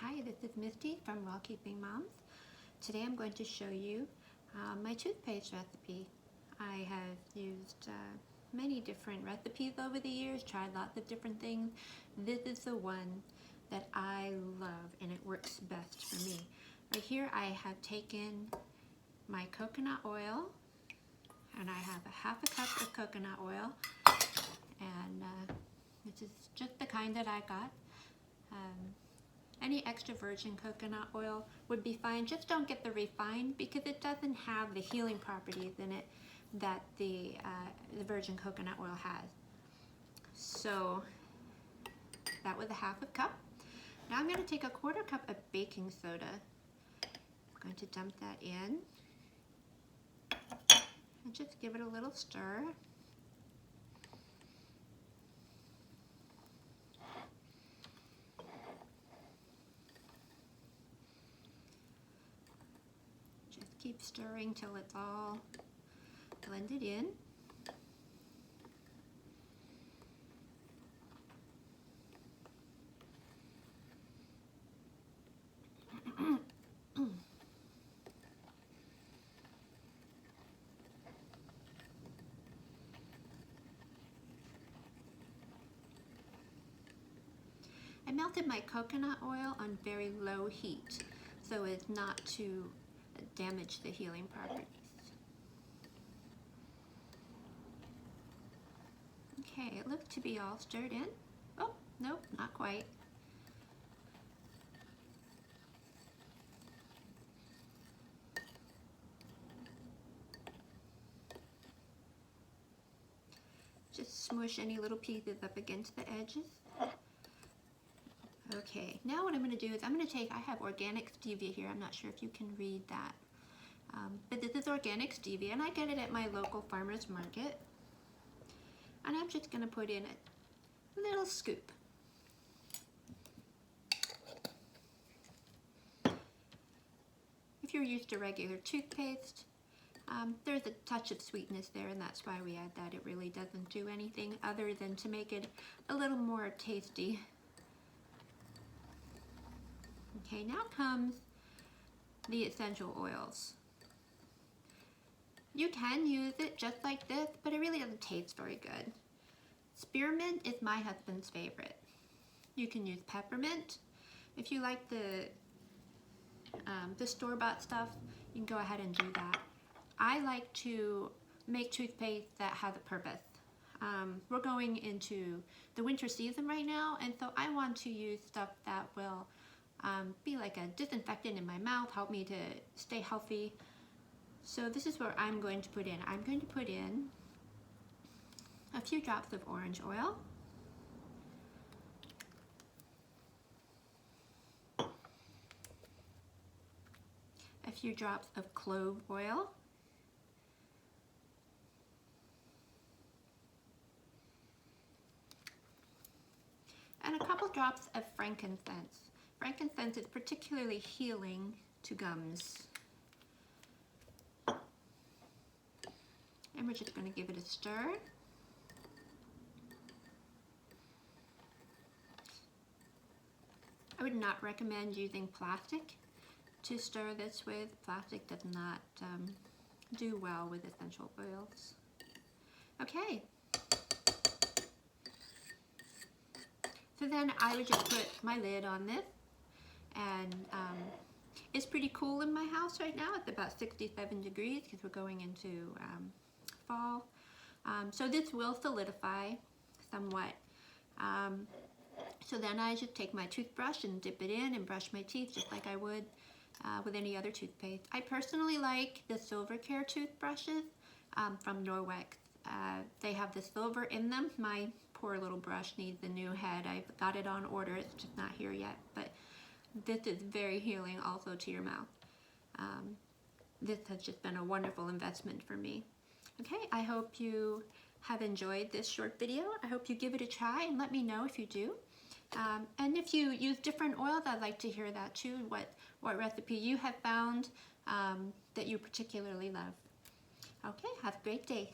Hi, this is Misty from Raw Keeping Moms. Today I'm going to show you my toothpaste recipe. I have used many different recipes over the years, tried lots of different things. This is the one that I love and it works best for me. Right here I have taken my coconut oil and I have a half a cup of coconut oil, and this is just the kind that I got. Any extra virgin coconut oil would be fine. Just don't get the refined because it doesn't have the healing properties in it that the virgin coconut oil has. So that was a half a cup. Now I'm going to take a quarter cup of baking soda. I'm going to dump that in and just give it a little stir. Keep stirring till it's all blended in. I melted my coconut oil on very low heat so as not to damage the healing properties. Okay, it looks to be all stirred in. Oh, nope, not quite. Just smush any little pieces up against the edges. Okay, now what I'm going to do is I have organic stevia here. I'm not sure if you can read that. But this is organic stevia and I get it at my local farmer's market. And I'm just going to put in a little scoop. If you're used to regular toothpaste, there's a touch of sweetness there, and that's why we add that. It really doesn't do anything other than to make it a little more tasty. Okay, now comes the essential oils. You can use it just like this, but it really doesn't taste very good. Spearmint is my husband's favorite. You can use peppermint. If you like the store-bought stuff, you can go ahead and do that. I like to make toothpaste that has a purpose. We're going into the winter season right now, and so I want to use stuff that will be like a disinfectant in my mouth, help me to stay healthy. So this is what I'm going to put in. I'm going to put in a few drops of orange oil, a few drops of clove oil, and a couple drops of frankincense. Frankincense is particularly healing to gums. And we're just going to give it a stir. I would not recommend using plastic to stir this with. Plastic does not do well with essential oils. Okay. So then I would just put my lid on this, and it's pretty cool in my house right now. It's about 67 degrees because we're going into fall. So this will solidify somewhat. So then I just take my toothbrush and dip it in and brush my teeth just like I would with any other toothpaste. I personally like the Silver Care toothbrushes from Norwex. They have the silver in them. My poor little brush needs a new head. I've got it on order. It's just not here yet. But this is very healing also to your mouth. This has just been a wonderful investment for me. Okay, I hope you have enjoyed this short video. I hope you give it a try and let me know if you do. And if you use different oils, I'd like to hear that too, what recipe you have found that you particularly love. Okay, have a great day.